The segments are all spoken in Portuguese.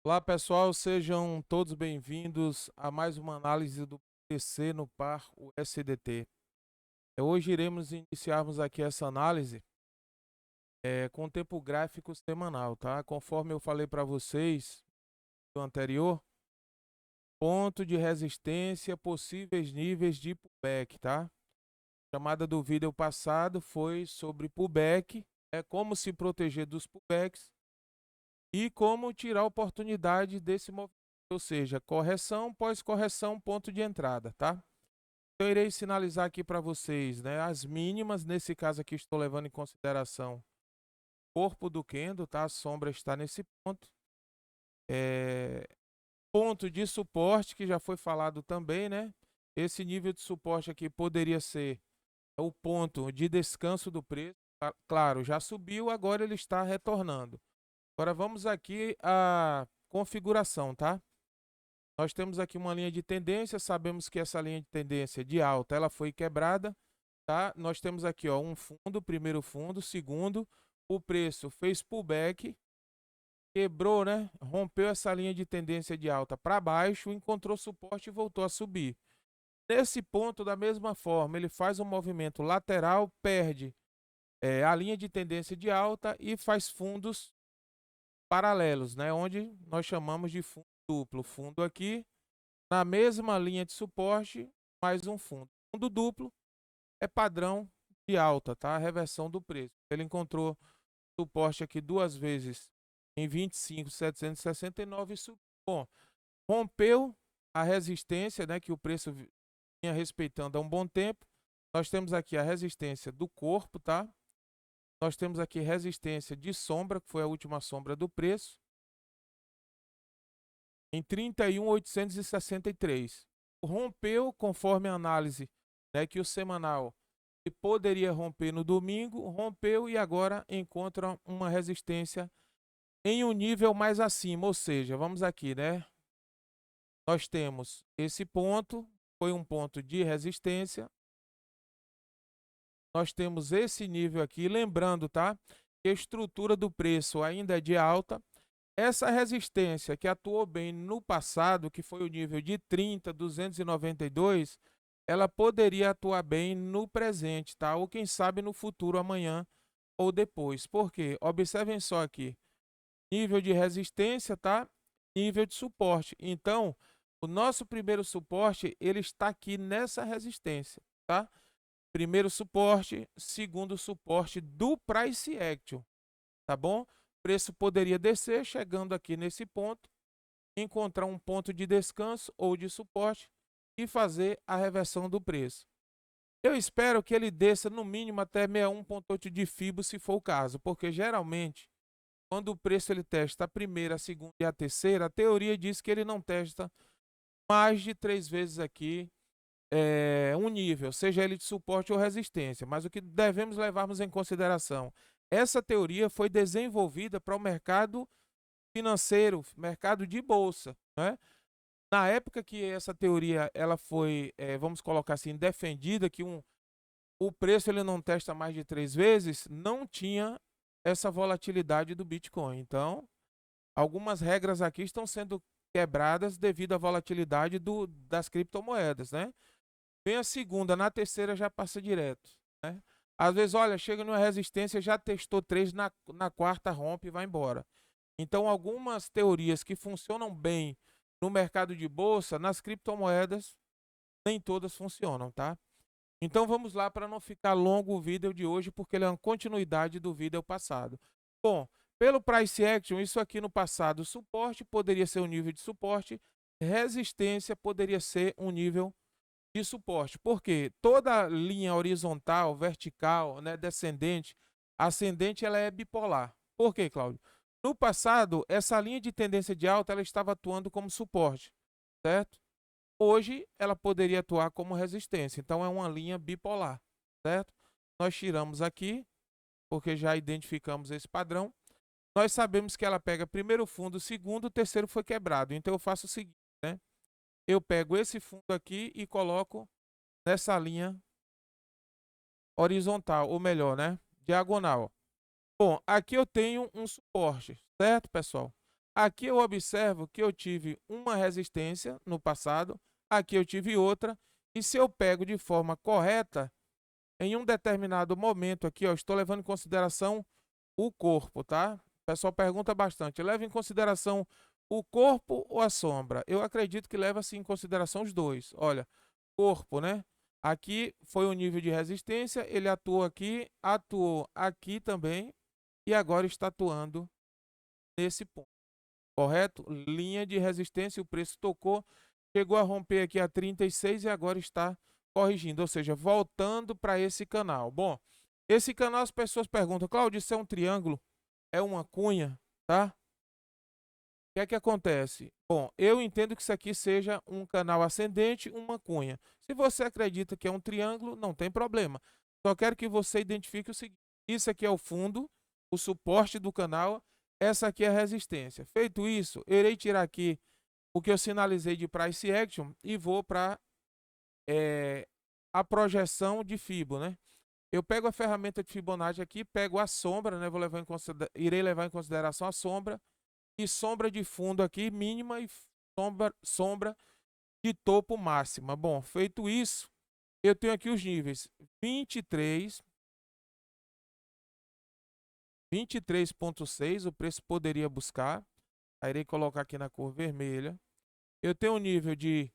Olá pessoal, sejam todos bem-vindos a mais uma análise do PC no par USDT. Hoje iremos iniciarmos aqui essa análise com o tempo gráfico semanal, tá? Conforme eu falei para vocês no anterior, ponto de resistência, possíveis níveis de pullback, tá? A chamada do vídeo passado foi sobre pullback, como se proteger dos pullbacks e como tirar oportunidade desse movimento, ou seja, correção, pós-correção, ponto de entrada, tá? Eu irei sinalizar aqui para vocês, né, as mínimas, nesse caso aqui estou levando em consideração o corpo do candle, tá? A sombra está nesse ponto. Ponto de suporte, que já foi falado também, né? Esse nível de suporte aqui poderia ser o ponto de descanso do preço. Claro, já subiu, agora ele está retornando. Agora vamos aqui à configuração, tá? Nós temos aqui uma linha de tendência, sabemos que essa linha de tendência de alta, ela foi quebrada, tá? Nós temos aqui, ó, um fundo, primeiro fundo, segundo, o preço fez pullback, quebrou, né? Rompeu essa linha de tendência de alta para baixo, encontrou suporte e voltou a subir. Nesse ponto, da mesma forma, ele faz um movimento lateral, perde a linha de tendência de alta e faz fundos paralelos, né? Onde nós chamamos de fundo duplo. Fundo aqui, na mesma linha de suporte, mais um fundo. Fundo duplo é padrão de alta, tá? A reversão do preço. Ele encontrou suporte aqui duas vezes em 25.769 e subiu. Bom, rompeu a resistência, né, que o preço vinha respeitando há um bom tempo. Nós temos aqui a resistência do corpo, tá? Nós temos aqui resistência de sombra, que foi a última sombra do preço, em 31.863. Rompeu, conforme a análise, né, que o semanal poderia romper no domingo, rompeu e agora encontra uma resistência em um nível mais acima, ou seja, vamos aqui, né? Nós temos esse ponto, foi um ponto de resistência. Nós temos esse nível aqui, lembrando, tá? Que a estrutura do preço ainda é de alta. Essa resistência que atuou bem no passado, que foi o nível de 30.292, ela poderia atuar bem no presente, tá? Ou quem sabe no futuro, amanhã ou depois. Por quê? Observem só aqui. Nível de resistência, tá? Nível de suporte. Então, o nosso primeiro suporte, ele está aqui nessa resistência, tá? Primeiro suporte, segundo suporte do Price Action, tá bom? O preço poderia descer, chegando aqui nesse ponto, encontrar um ponto de descanso ou de suporte e fazer a reversão do preço. Eu espero que ele desça no mínimo até 61,8 de FIBO, se for o caso, porque geralmente, quando o preço ele testa a primeira, a segunda e a terceira, a teoria diz que ele não testa mais de 3 vezes aqui um nível, seja ele de suporte ou resistência. Mas o que devemos levarmos em consideração, essa teoria foi desenvolvida para o mercado financeiro, mercado de bolsa, né? Na época que essa teoria ela foi, vamos colocar assim, defendida, que o preço ele não testa mais de 3 vezes, não tinha essa volatilidade do Bitcoin. Então, algumas regras aqui estão sendo quebradas devido à volatilidade das criptomoedas, né? Vem a segunda, na terceira já passa direto, né? Às vezes, olha, chega numa resistência, já testou 3, na quarta rompe e vai embora. Então, algumas teorias que funcionam bem no mercado de bolsa, nas criptomoedas, nem todas funcionam, tá? Então, vamos lá para não ficar longo o vídeo de hoje, porque ele é uma continuidade do vídeo passado. Bom, pelo Price Action, isso aqui no passado, suporte poderia ser um nível de suporte, resistência poderia ser um nível de suporte. Porque toda linha horizontal, vertical, né, descendente, ascendente, ela é bipolar. Por quê, Cláudio? No passado, essa linha de tendência de alta ela estava atuando como suporte, certo? Hoje, ela poderia atuar como resistência. Então, é uma linha bipolar, certo? Nós tiramos aqui, porque já identificamos esse padrão. Nós sabemos que ela pega primeiro fundo, segundo, o terceiro foi quebrado. Então, eu faço o seguinte, né? Eu pego esse fundo aqui e coloco nessa linha horizontal, ou melhor, né? Diagonal. Bom, aqui eu tenho um suporte, certo, pessoal? Aqui eu observo que eu tive uma resistência no passado, aqui eu tive outra, e se eu pego de forma correta, em um determinado momento aqui, ó, estou levando em consideração o corpo, tá? O pessoal pergunta bastante, leva em consideração o corpo ou a sombra? Eu acredito que leva-se em consideração os dois. Olha, corpo, né? Aqui foi o nível de resistência, ele atuou aqui também, e agora está atuando nesse ponto, correto? Linha de resistência, o preço tocou, chegou a romper aqui a 36 e agora está corrigindo, ou seja, voltando para esse canal. Bom, esse canal as pessoas perguntam, Claudio, isso é um triângulo? É uma cunha, tá? O que é que acontece? Bom, eu entendo que isso aqui seja um canal ascendente, uma cunha. Se você acredita que é um triângulo, não tem problema. Só quero que você identifique o seguinte: isso aqui é o fundo, o suporte do canal, essa aqui é a resistência. Feito isso, eu irei tirar aqui o que eu sinalizei de Price Action e vou para a projeção de Fibo, né? Eu pego a ferramenta de Fibonacci aqui, pego a sombra, né? Irei levar em consideração a sombra e sombra de fundo aqui mínima e sombra de topo máxima. Bom, feito isso, eu tenho aqui os níveis 23.6, o preço poderia buscar. Aí irei colocar aqui na cor vermelha. Eu tenho um nível de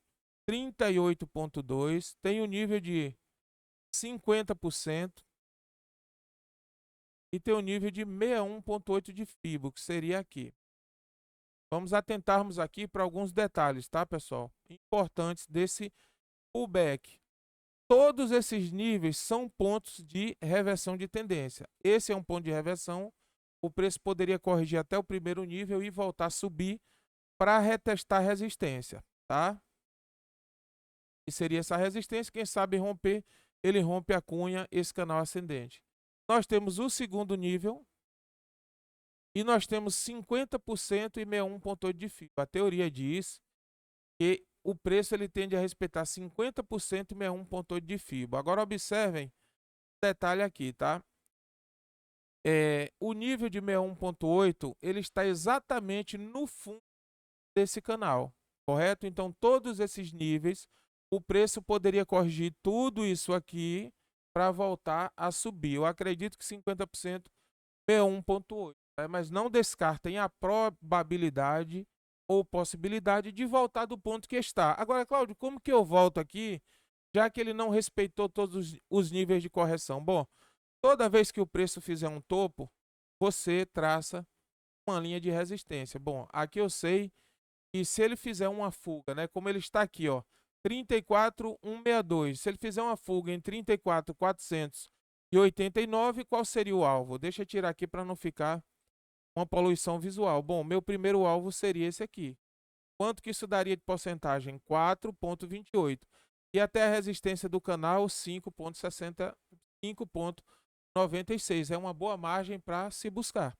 38.2, tenho um nível de 50% e tenho um nível de 61.8 de Fibo, que seria aqui. Vamos atentarmos aqui para alguns detalhes, tá, pessoal? Importantes desse pullback. Todos esses níveis são pontos de reversão de tendência. Esse é um ponto de reversão. O preço poderia corrigir até o primeiro nível e voltar a subir para retestar a resistência, tá? E seria essa resistência, quem sabe romper, ele rompe a cunha, esse canal ascendente. Nós temos o segundo nível e nós temos 50% e 61.8 de FIBO. A teoria diz que o preço ele tende a respeitar 50% e 61.8 de FIBO. Agora observem o detalhe aqui, tá? O nível de 61.8 ele está exatamente no fundo desse canal, correto? Então todos esses níveis, o preço poderia corrigir tudo isso aqui para voltar a subir. Eu acredito que 50% 61.8, né? Mas não descartem a probabilidade ou possibilidade de voltar do ponto que está. Agora, Cláudio, como que eu volto aqui, já que ele não respeitou todos os níveis de correção? Bom, toda vez que o preço fizer um topo, você traça uma linha de resistência. Bom, aqui eu sei que se ele fizer uma fuga, né, como ele está aqui, ó, 34.162, se ele fizer uma fuga em 34.489, qual seria o alvo? Deixa eu tirar aqui para não ficar uma poluição visual. Bom, meu primeiro alvo seria esse aqui. Quanto que isso daria de porcentagem? 4.28. E até a resistência do canal, 5.96. É uma boa margem para se buscar,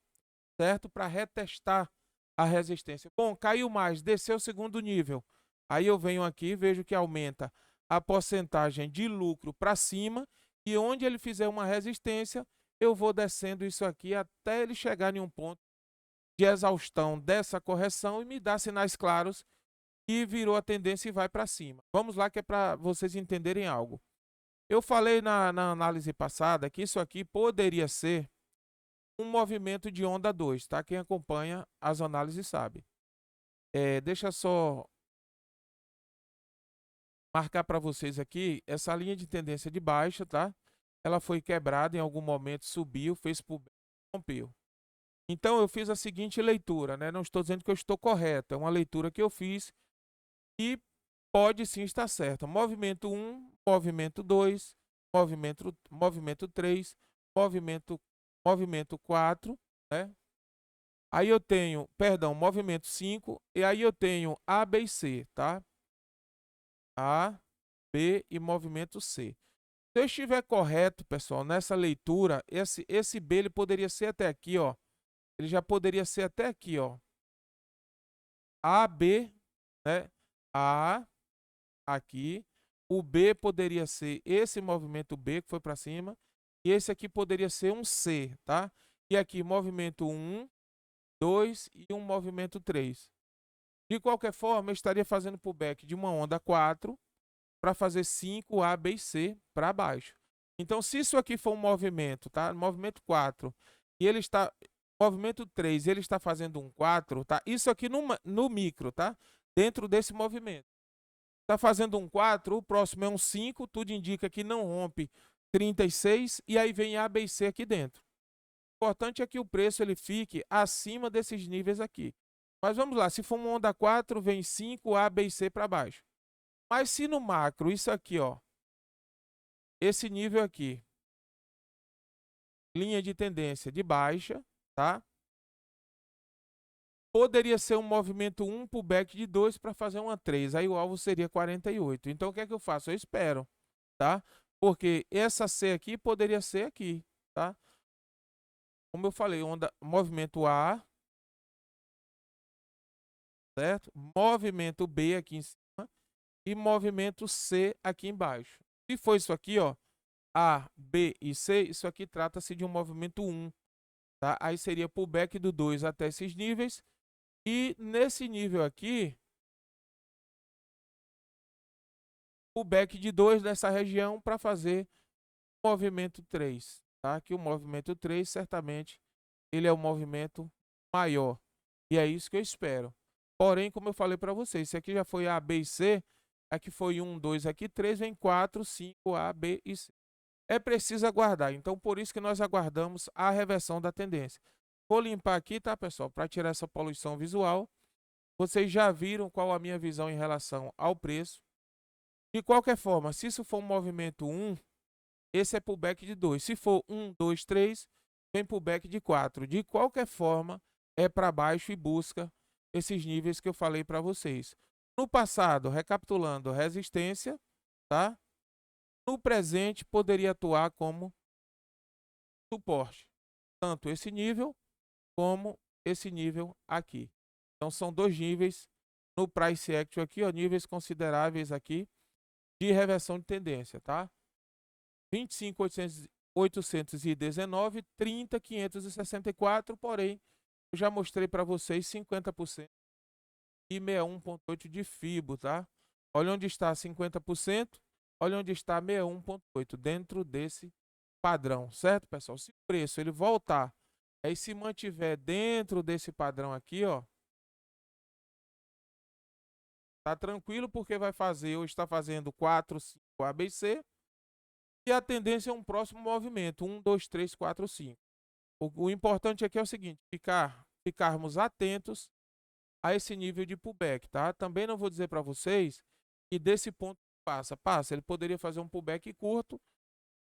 certo? Para retestar a resistência. Bom, caiu mais, desceu o segundo nível. Aí eu venho aqui, vejo que aumenta a porcentagem de lucro para cima e onde ele fizer uma resistência, eu vou descendo isso aqui até ele chegar em um ponto de exaustão dessa correção e me dá sinais claros que virou a tendência e vai para cima. Vamos lá que é para vocês entenderem algo. Eu falei na análise passada que isso aqui poderia ser um movimento de onda 2, tá? Quem acompanha as análises sabe. Deixa só marcar para vocês aqui essa linha de tendência de baixa, tá? Ela foi quebrada em algum momento, subiu, fez pullback, rompeu. Então eu fiz a seguinte leitura, né? Não estou dizendo que eu estou correto, é uma leitura que eu fiz e pode sim estar certa. Movimento 1, movimento 2, movimento 3, movimento 4, né? Aí eu tenho, perdão, movimento 5, e aí eu tenho A, B e C, tá? A, B e movimento C. Se eu estiver correto, pessoal, nessa leitura, esse B ele poderia ser até aqui, ó. Ele já poderia ser até aqui, ó. A, B, né? A, aqui. O B poderia ser esse movimento B que foi para cima. E esse aqui poderia ser um C, tá? E aqui, movimento 1, 2 e um movimento 3. De qualquer forma, eu estaria fazendo pullback de uma onda 4 para fazer 5 A, B e C para baixo. Então, se isso aqui for um movimento, tá? Movimento 4, e ele está movimento 3, ele está fazendo um 4, tá? Isso aqui no micro, tá? Dentro desse movimento. Está fazendo um 4, o próximo é um 5, tudo indica que não rompe 36 e aí vem A, B e C aqui dentro. O importante é que o preço ele fique acima desses níveis aqui. Mas vamos lá, se for uma onda 4, vem 5, A, B e C para baixo. Mas se no macro, isso aqui, ó, esse nível aqui, linha de tendência de baixa, tá? Poderia ser um movimento 1 pullback de 2 para fazer uma 3. Aí o alvo seria 48. Então o que é que eu faço? Eu espero, tá? Porque essa C aqui poderia ser aqui, tá? Como eu falei, onda, movimento A, certo? Movimento B aqui em cima e movimento C aqui embaixo. Se for isso aqui, ó, A, B e C, isso aqui trata-se de um movimento 1, tá? Aí seria pullback do 2 até esses níveis. E nesse nível aqui, pullback de 2 nessa região para fazer o movimento 3, tá? Que o movimento 3, certamente, ele é o movimento maior. E é isso que eu espero. Porém, como eu falei para vocês, esse aqui já foi A, B e C, aqui foi 1, 2, aqui 3, vem 4, 5, A, B e C. É preciso aguardar, então por isso que nós aguardamos a reversão da tendência. Vou limpar aqui, tá, pessoal, para tirar essa poluição visual. Vocês já viram qual a minha visão em relação ao preço. De qualquer forma, se isso for um movimento 1, esse é pullback de 2. Se for 1, 2, 3, vem pullback de 4. De qualquer forma, é para baixo e busca esses níveis que eu falei para vocês. No passado, recapitulando, resistência, tá? No presente, poderia atuar como suporte. Tanto esse nível como esse nível aqui. Então, são dois níveis no Price Action aqui, ó, níveis consideráveis aqui de reversão de tendência, tá? 25.819, 30.564, porém, eu já mostrei para vocês 50% e 61.8 de FIBO, tá? Olha onde está 50%, olha onde está 61.8 dentro desse padrão, certo, pessoal? Se o preço ele voltar, aí se mantiver dentro desse padrão aqui, ó, tá tranquilo porque vai fazer, ou está fazendo 4, 5 ABC, e a tendência é um próximo movimento, 1, 2, 3, 4, 5. O importante aqui é o seguinte, ficarmos atentos a esse nível de pullback, tá? Também não vou dizer para vocês que desse ponto passa. Ele poderia fazer um pullback curto,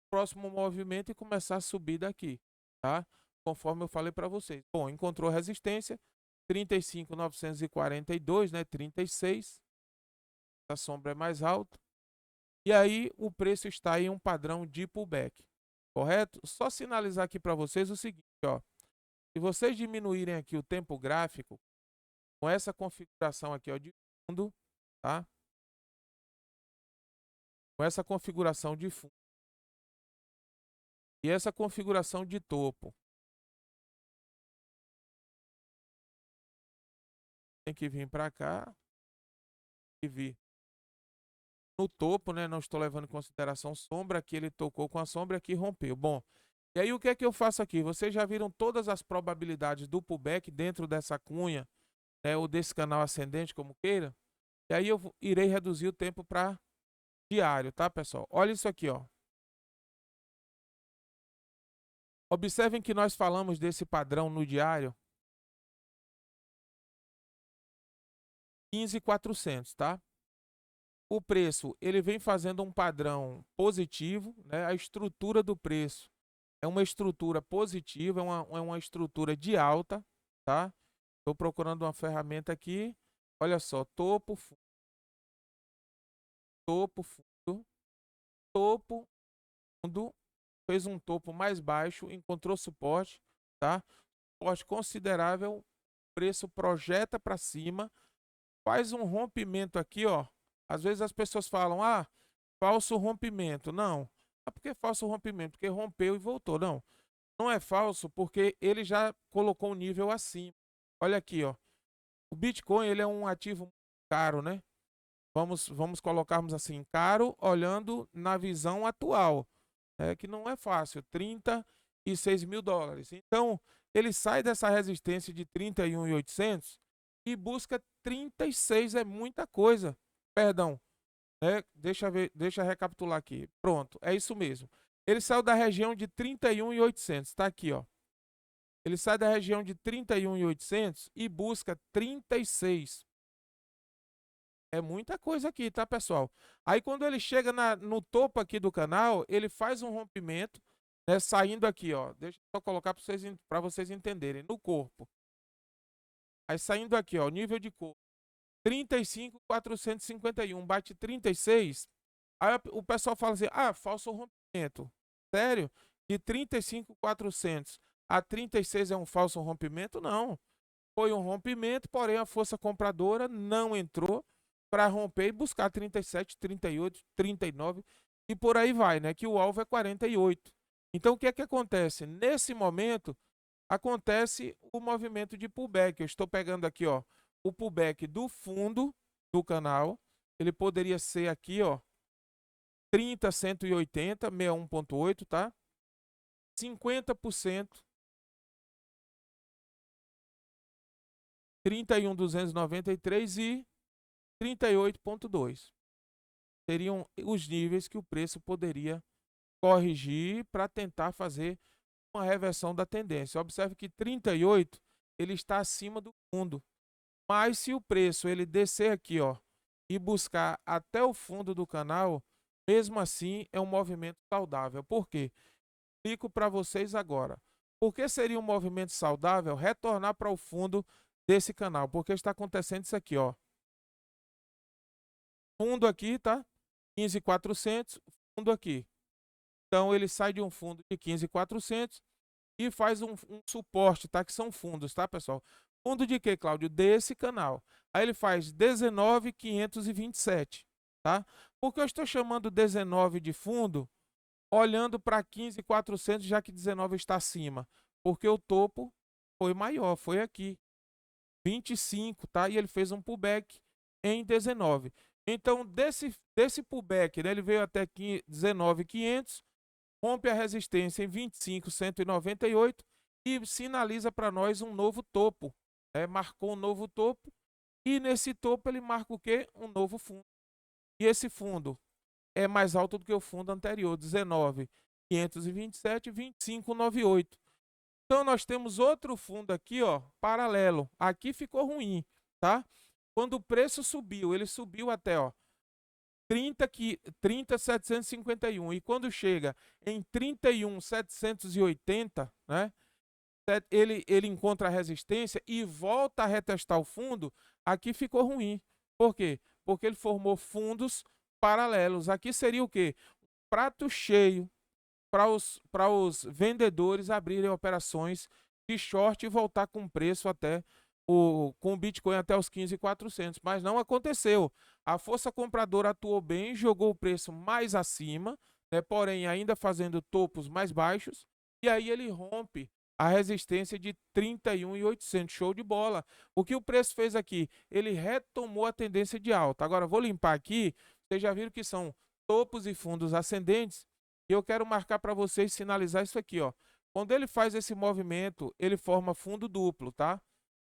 próximo movimento e começar a subir daqui, tá? Conforme eu falei para vocês. Bom, encontrou resistência, 35.942, né? 36. A sombra é mais alta. E aí o preço está em um padrão de pullback, correto? Só sinalizar aqui para vocês o seguinte, ó. Se vocês diminuírem aqui o tempo gráfico, com essa configuração aqui, ó, de fundo, tá? Com essa configuração de fundo e essa configuração de topo, tem que vir para cá e vir no topo, né? Não estou levando em consideração sombra, aqui ele tocou com a sombra, aqui rompeu. Bom, e aí o que é que eu faço aqui? Vocês já viram todas as probabilidades do pullback dentro dessa cunha, né, ou desse canal ascendente, como queira? E aí eu irei reduzir o tempo para diário, tá, pessoal? Olha isso aqui, ó. Observem que nós falamos desse padrão no diário 15.400, tá? O preço, ele vem fazendo um padrão positivo, né? A estrutura do preço é uma estrutura positiva, é uma estrutura de alta, tá? Estou procurando uma ferramenta aqui. Olha só, topo, topo, fundo, topo, fundo, fez um topo mais baixo, encontrou suporte, tá? Suporte considerável, preço projeta para cima, faz um rompimento aqui, ó. Às vezes as pessoas falam, ah, falso rompimento. Não. Ah, por que falso rompimento? Porque rompeu e voltou. Não. Não é falso porque ele já colocou um nível acima. Olha aqui, ó. O Bitcoin, ele é um ativo caro, né? Vamos colocarmos assim, caro, olhando na visão atual, que não é fácil, 36 mil dólares. Então, ele sai dessa resistência de 31.800 e busca 36, é muita coisa. Perdão, deixa eu recapitular aqui. Pronto, é isso mesmo. Ele saiu da região de 31.800, tá aqui, ó. Ele sai da região de 31.800 e busca 36. É muita coisa aqui, tá, pessoal? Aí quando ele chega no topo aqui do canal, ele faz um rompimento, né, saindo aqui, ó. Deixa eu só colocar para vocês entenderem, no corpo. Aí saindo aqui, ó, nível de corpo. 35.451, bate 36. Aí o pessoal fala assim: "Ah, falso rompimento". Sério? De 35.400 a 36 é um falso rompimento? Não. Foi um rompimento, porém a força compradora não entrou para romper e buscar 37, 38, 39 e por aí vai, né? Que o alvo é 48. Então o que é que acontece? Nesse momento acontece o movimento de pullback. Eu estou pegando aqui, ó, o pullback do fundo do canal. Ele poderia ser aqui, ó, 30, 180, 61.8, tá? 50%, 31.293 e 38.2. Seriam os níveis que o preço poderia corrigir para tentar fazer uma reversão da tendência. Observe que 38 ele está acima do fundo. Mas se o preço ele descer aqui, ó, e buscar até o fundo do canal, mesmo assim é um movimento saudável. Por quê? Explico para vocês agora. Por que seria um movimento saudável retornar para o fundo desse canal? Porque está acontecendo isso aqui, ó. Fundo aqui, tá? 15.400, fundo aqui. Então ele sai de um fundo de 15.400 e faz um suporte, tá? Que são fundos, tá, pessoal? Fundo de quê, Cláudio? Desse canal. Aí ele faz 19.527, tá? Por que eu estou chamando 19 de fundo, olhando para 15.400, já que 19 está acima? Porque o topo foi maior, foi aqui. 25, tá? E ele fez um pullback em 19. Então, desse pullback, né, ele veio até 19.500, rompe a resistência em 25.198 e sinaliza para nós um novo topo. Marcou um novo topo e nesse topo ele marca o quê? Um novo fundo. E esse fundo é mais alto do que o fundo anterior, 19.527, 25.98. Então nós temos outro fundo aqui, ó, paralelo. Aqui ficou ruim, tá? Quando o preço subiu, ele subiu até, ó, 30.751 e quando chega em 31.780, né? Ele encontra a resistência e volta a retestar o fundo. Aqui ficou ruim. Por quê? Porque ele formou fundos paralelos. Aqui seria o quê? Prato cheio para os vendedores abrirem operações de short e voltar com preço até com o Bitcoin até os 15.400, mas não aconteceu. A força compradora atuou bem, jogou o preço mais acima, né, porém ainda fazendo topos mais baixos, e aí ele rompe a resistência de 31.800, show de bola. O que o preço fez aqui? Ele retomou a tendência de alta. Agora vou limpar aqui, vocês já viram que são topos e fundos ascendentes, e eu quero marcar para vocês sinalizar isso aqui, ó. Quando ele faz esse movimento, ele forma fundo duplo, tá?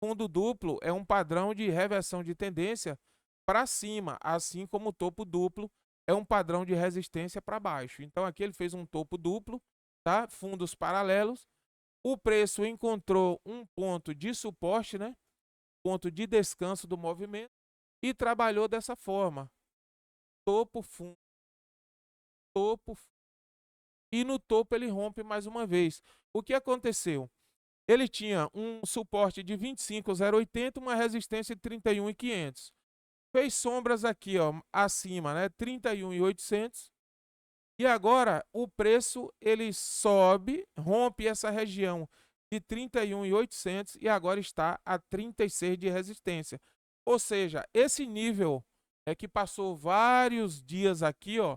Fundo duplo é um padrão de reversão de tendência para cima, assim como o topo duplo é um padrão de resistência para baixo. Então aqui ele fez um topo duplo, tá? Fundos paralelos. O preço encontrou um ponto de suporte, né? Ponto de descanso do movimento e trabalhou dessa forma. Topo, fundo, topo, fundo. E no topo ele rompe mais uma vez. O que aconteceu? Ele tinha um suporte de 25.080, uma resistência de 31.500. Fez sombras aqui, ó, acima, né? 31.800. E agora o preço ele sobe, rompe essa região de 31.800 e agora está a 36 de resistência. Ou seja, esse nível é que passou vários dias aqui, ó.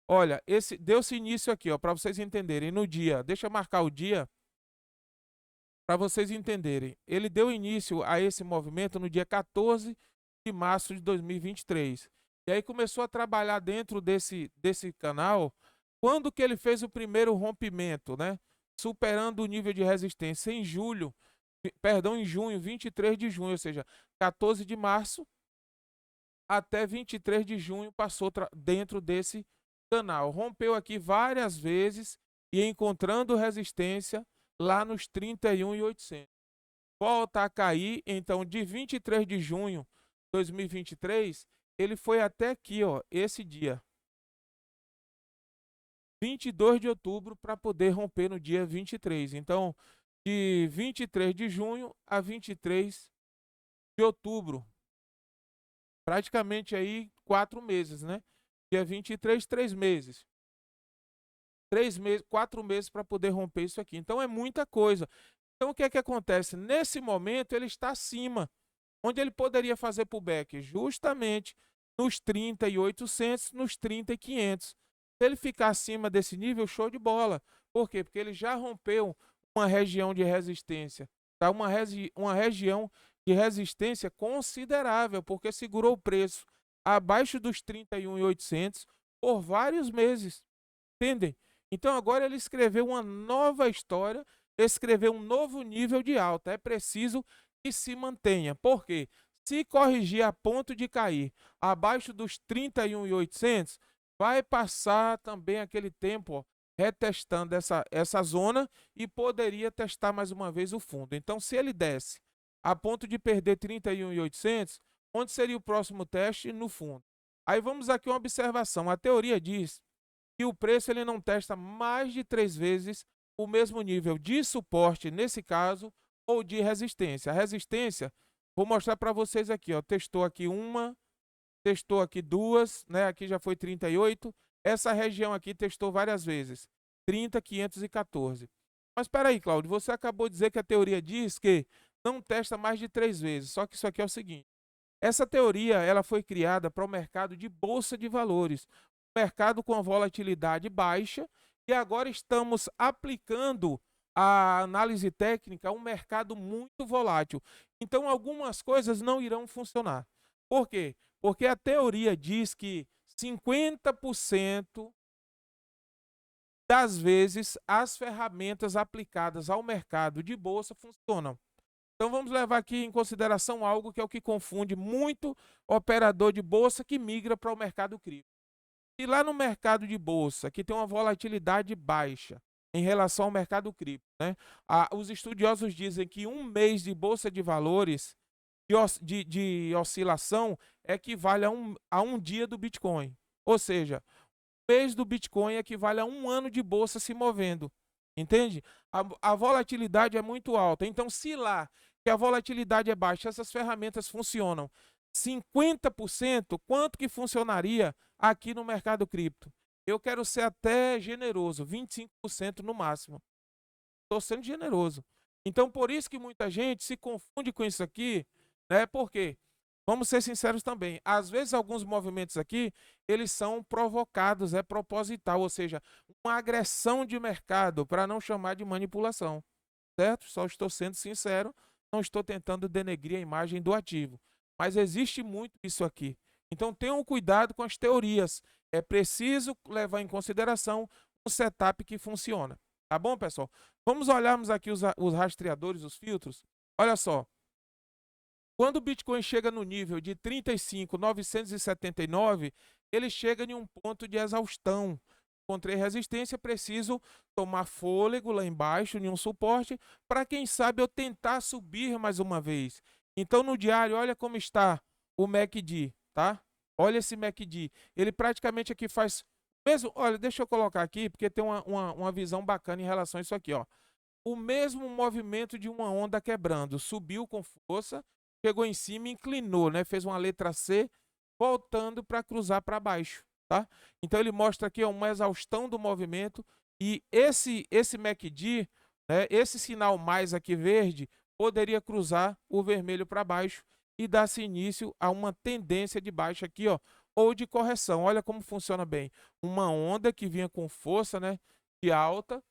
Olha, deu-se início aqui, ó, para vocês entenderem, no dia. Deixa eu marcar o dia para vocês entenderem. Ele deu início a esse movimento no dia 14 de março de 2023. E aí começou a trabalhar dentro desse canal. Quando que ele fez o primeiro rompimento, né? Superando o nível de resistência em junho, 23 de junho, ou seja, 14 de março até 23 de junho passou dentro desse canal. Rompeu aqui várias vezes e encontrando resistência lá nos 31.800. Volta a cair, então de 23 de junho de 2023, ele foi até aqui, ó, esse dia. 22 de outubro para poder romper no dia 23. Então, de 23 de junho a 23 de outubro. Praticamente aí 4 meses, né? Dia 23, 3 meses. 3 meses, 4 meses para poder romper isso aqui. Então é muita coisa. Então o que é que acontece? Nesse momento ele está acima. Onde ele poderia fazer pullback? Justamente nos 30.800, nos 30.500. Se ele ficar acima desse nível, show de bola. Por quê? Porque ele já rompeu uma região de resistência. Tá? Uma região de resistência considerável, porque segurou o preço abaixo dos 31.800 por vários meses. Entendem? Então agora ele escreveu uma nova história, escreveu um novo nível de alta. É preciso que se mantenha. Por quê? Se corrigir a ponto de cair abaixo dos 31.800, vai passar também aquele tempo, ó, retestando essa zona e poderia testar mais uma vez o fundo. Então, se ele desce a ponto de perder 31.800, onde seria o próximo teste? No fundo. Aí vamos aqui uma observação. A teoria diz que o preço ele não testa mais de 3 vezes o mesmo nível de suporte, nesse caso, ou de resistência. A resistência, vou mostrar para vocês aqui, ó, testou aqui uma, testou aqui duas, né? Aqui já foi 38. Essa região aqui testou várias vezes, 30.514. Mas espera aí, Cláudio, você acabou de dizer que a teoria diz que não testa mais de 3 vezes. Só que isso aqui é o seguinte: essa teoria ela foi criada para o mercado de bolsa de valores, mercado com a volatilidade baixa, e agora estamos aplicando a análise técnica a um mercado muito volátil. Então, algumas coisas não irão funcionar. Por quê? Porque a teoria diz que 50% das vezes as ferramentas aplicadas ao mercado de bolsa funcionam. Então vamos levar aqui em consideração algo que é o que confunde muito operador de bolsa que migra para o mercado cripto. E lá no mercado de bolsa, que tem uma volatilidade baixa em relação ao mercado cripto, né? Os estudiosos dizem que um mês de bolsa de valores de oscilação equivale a um dia do Bitcoin. Ou seja, o mês do Bitcoin equivale a um ano de bolsa se movendo. Entende? A volatilidade é muito alta. Então, se lá que a volatilidade é baixa, essas ferramentas funcionam 50%, quanto que funcionaria aqui no mercado cripto? Eu quero ser até generoso, 25% no máximo. Estou sendo generoso. Então, por isso que muita gente se confunde com isso aqui, né? Por quê? Vamos ser sinceros também. Às vezes, alguns movimentos aqui, eles são provocados, é proposital, ou seja, uma agressão de mercado, para não chamar de manipulação, certo? Só estou sendo sincero, não estou tentando denegrir a imagem do ativo. Mas existe muito isso aqui. Então, tenham cuidado com as teorias. É preciso levar em consideração um setup que funciona. Tá bom, pessoal? Vamos olharmos aqui os rastreadores, os filtros. Olha só. Quando o Bitcoin chega no nível de 35.979, ele chega em um ponto de exaustão. Encontrei resistência, preciso tomar fôlego lá embaixo, em um suporte, para quem sabe eu tentar subir mais uma vez. Então no diário, olha como está o MACD, tá? Olha esse MACD. Ele praticamente aqui faz mesmo. Olha, deixa eu colocar aqui, porque tem uma visão bacana em relação a isso aqui, ó. O mesmo movimento de uma onda quebrando. Subiu com força, chegou em cima e inclinou, né? Fez uma letra C, voltando para cruzar para baixo, tá? Então ele mostra aqui uma exaustão do movimento e esse MACD, né, esse sinal mais aqui verde, poderia cruzar o vermelho para baixo e dar-se início a uma tendência de baixa aqui, ó, ou de correção. Olha como funciona bem. Uma onda que vinha com força, né, de alta,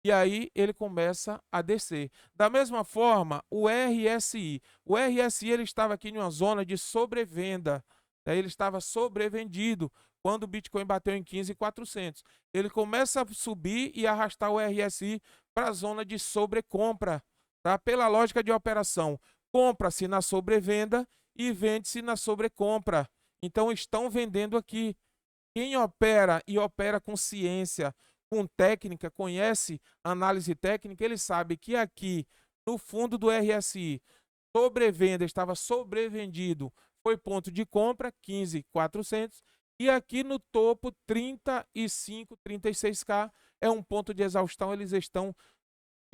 e aí ele começa a descer. Da mesma forma, o RSI. O RSI ele estava aqui em uma zona de sobrevenda, né? Ele estava sobrevendido quando o Bitcoin bateu em 15.400. Ele começa a subir e arrastar o RSI para a zona de sobrecompra, tá? Pela lógica de operação, compra-se na sobrevenda e vende-se na sobrecompra. Então estão vendendo aqui. Quem opera e opera com ciência, com técnica, conhece análise técnica, ele sabe que aqui no fundo do RSI, sobrevenda, estava sobrevendido, foi ponto de compra, 15.400, e aqui no topo, 35, 36K, é um ponto de exaustão, eles estão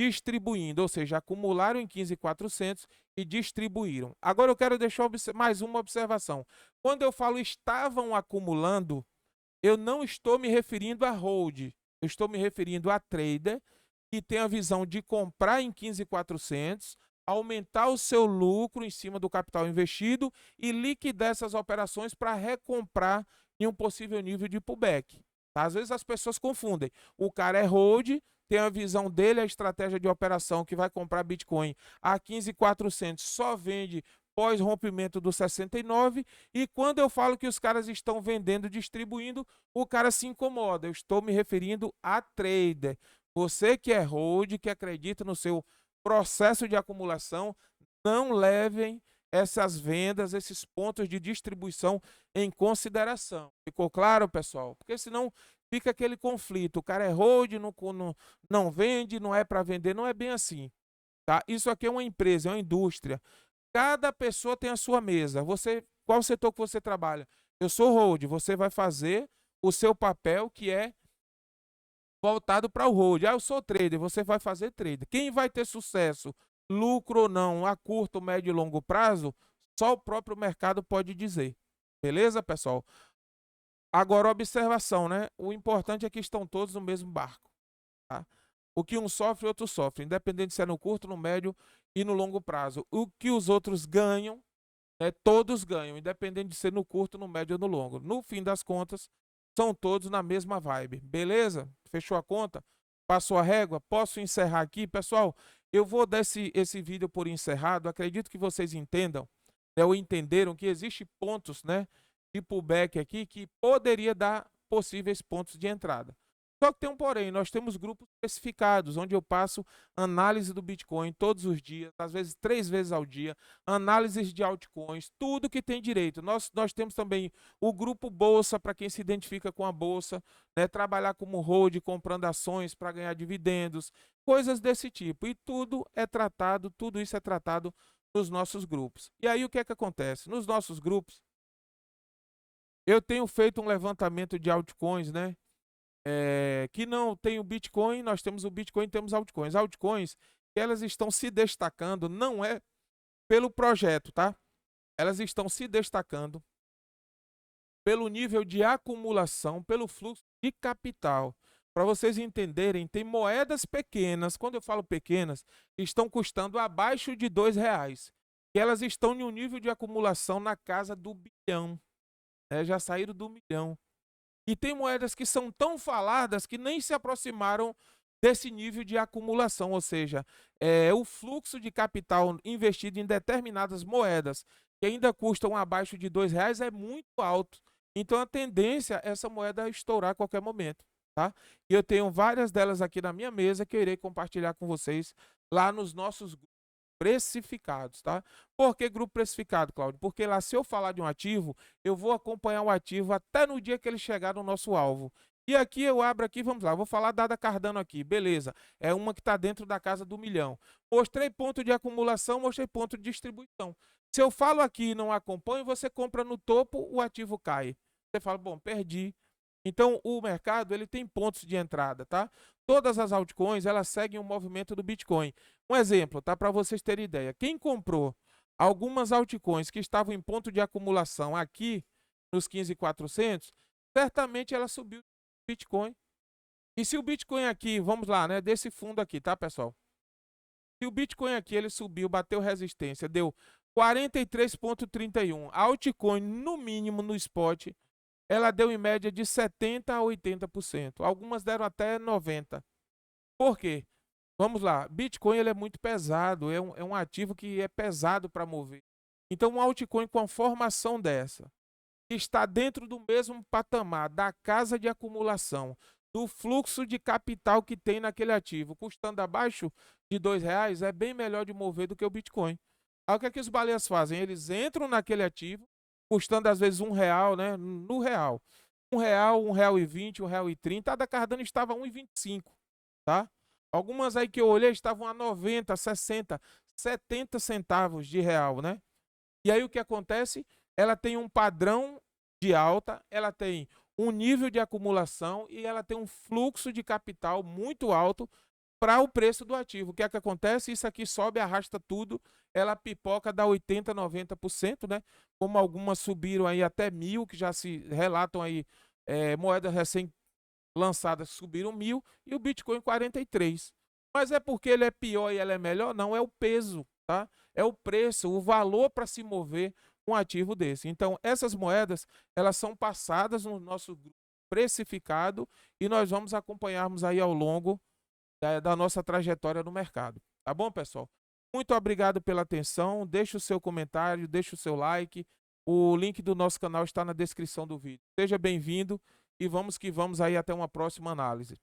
distribuindo, ou seja, acumularam em 15.400 e distribuíram. Agora eu quero deixar mais uma observação. Quando eu falo estavam acumulando, eu não estou me referindo a hold, eu estou me referindo a trader que tem a visão de comprar em 15.400, aumentar o seu lucro em cima do capital investido e liquidar essas operações para recomprar em um possível nível de pullback. Tá? Às vezes as pessoas confundem. O cara é hold, tem a visão dele, a estratégia de operação que vai comprar Bitcoin a 15.400, só vende pós-rompimento do 69, e quando eu falo que os caras estão vendendo, distribuindo, o cara se incomoda. Eu estou me referindo a trader. Você que é hold, que acredita no seu processo de acumulação, não levem essas vendas, esses pontos de distribuição em consideração. Ficou claro, pessoal? Porque senão fica aquele conflito. O cara é hold, não vende, não é para vender, não é bem assim. Tá? Isso aqui é uma empresa, é uma indústria. Cada pessoa tem a sua mesa. Qual setor que você trabalha? Eu sou hold, você vai fazer o seu papel que é voltado para o hold. Eu sou trader, você vai fazer trader. Quem vai ter sucesso, lucro ou não, a curto, médio e longo prazo, só o próprio mercado pode dizer. Beleza, pessoal? Agora, observação, né? O importante é que estão todos no mesmo barco. Tá? O que um sofre, o outro sofre, independente se é no curto, no médio e no longo prazo. O que os outros ganham, todos ganham, independente de ser no curto, no médio ou no longo. No fim das contas, são todos na mesma vibe. Beleza? Fechou a conta? Passou a régua? Posso encerrar aqui? Pessoal, eu vou dar esse vídeo por encerrado. Acredito que vocês entendam, ou entenderam que existem pontos, né, de pullback aqui que poderia dar possíveis pontos de entrada. Só que tem um porém, nós temos grupos especificados, onde eu passo análise do Bitcoin todos os dias, às vezes 3 vezes ao dia, análises de altcoins, tudo que tem direito. Nós temos também o grupo Bolsa, para quem se identifica com a Bolsa, né, trabalhar como hold, comprando ações para ganhar dividendos, coisas desse tipo. E tudo isso é tratado nos nossos grupos. E aí o que é que acontece? Nos nossos grupos, eu tenho feito um levantamento de altcoins, né? Que não tem o Bitcoin, nós temos o Bitcoin e temos altcoins. Altcoins, elas estão se destacando, não é pelo projeto, tá? Elas estão se destacando pelo nível de acumulação, pelo fluxo de capital. Para vocês entenderem, tem moedas pequenas, quando eu falo pequenas, estão custando abaixo de R$2, que elas estão em um nível de acumulação na casa do bilhão, né? Já saíram do milhão. E tem moedas que são tão faladas que nem se aproximaram desse nível de acumulação, ou seja, o fluxo de capital investido em determinadas moedas que ainda custam abaixo de R$2 é muito alto. Então a tendência é essa moeda estourar a qualquer momento, tá? E eu tenho várias delas aqui na minha mesa que eu irei compartilhar com vocês lá nos nossos grupos precificados, tá? Por que grupo precificado, Cláudio? Porque lá, se eu falar de um ativo, eu vou acompanhar o ativo até no dia que ele chegar no nosso alvo. E aqui eu abro aqui, vamos lá, vou falar da Cardano aqui, beleza. É uma que está dentro da casa do milhão. Mostrei ponto de acumulação, mostrei ponto de distribuição. Se eu falo aqui e não acompanho, você compra no topo, o ativo cai. Você fala, bom, perdi. Então, o mercado ele tem pontos de entrada, tá? Todas as altcoins, elas seguem o movimento do Bitcoin. Um exemplo, tá? Para vocês terem ideia. Quem comprou algumas altcoins que estavam em ponto de acumulação aqui, nos 15.400, certamente ela subiu o Bitcoin. E se o Bitcoin aqui, vamos lá, né? Desse fundo aqui, tá, pessoal? Se o Bitcoin aqui, ele subiu, bateu resistência, deu 43,31. A altcoin, no mínimo, no spot, ela deu em média de 70% a 80%. Algumas deram até 90%. Por quê? Vamos lá, Bitcoin ele é muito pesado, é um ativo que é pesado para mover. Então, um altcoin com a formação dessa, que está dentro do mesmo patamar da casa de acumulação, do fluxo de capital que tem naquele ativo, custando abaixo de R$ 2, é bem melhor de mover do que o Bitcoin. Aí o que é que os baleias fazem? Eles entram naquele ativo, custando às vezes R$ 1, né? No real. R$ 1, R$ 1,20, R$ 1,30. A da Cardano estava R$ 1,25, tá? Algumas aí que eu olhei estavam a 90, 60, 70 centavos de real, né? E aí o que acontece? Ela tem um padrão de alta, ela tem um nível de acumulação e ela tem um fluxo de capital muito alto para o preço do ativo. O que é que acontece? Isso aqui sobe, arrasta tudo, ela pipoca, dá 80, 90%, né? Como algumas subiram aí até 1.000, que já se relatam aí, moedas recém-lançadas subiram 1.000 e o Bitcoin 43. Mas é porque ele é pior e ela é melhor? Não, é o peso, tá? É o preço, o valor para se mover um ativo desse. Então, essas moedas, elas são passadas no nosso grupo precificado e nós vamos acompanharmos aí ao longo da nossa trajetória no mercado. Tá bom, pessoal? Muito obrigado pela atenção. Deixe o seu comentário, deixe o seu like. O link do nosso canal está na descrição do vídeo. Seja bem-vindo e vamos que vamos aí até uma próxima análise.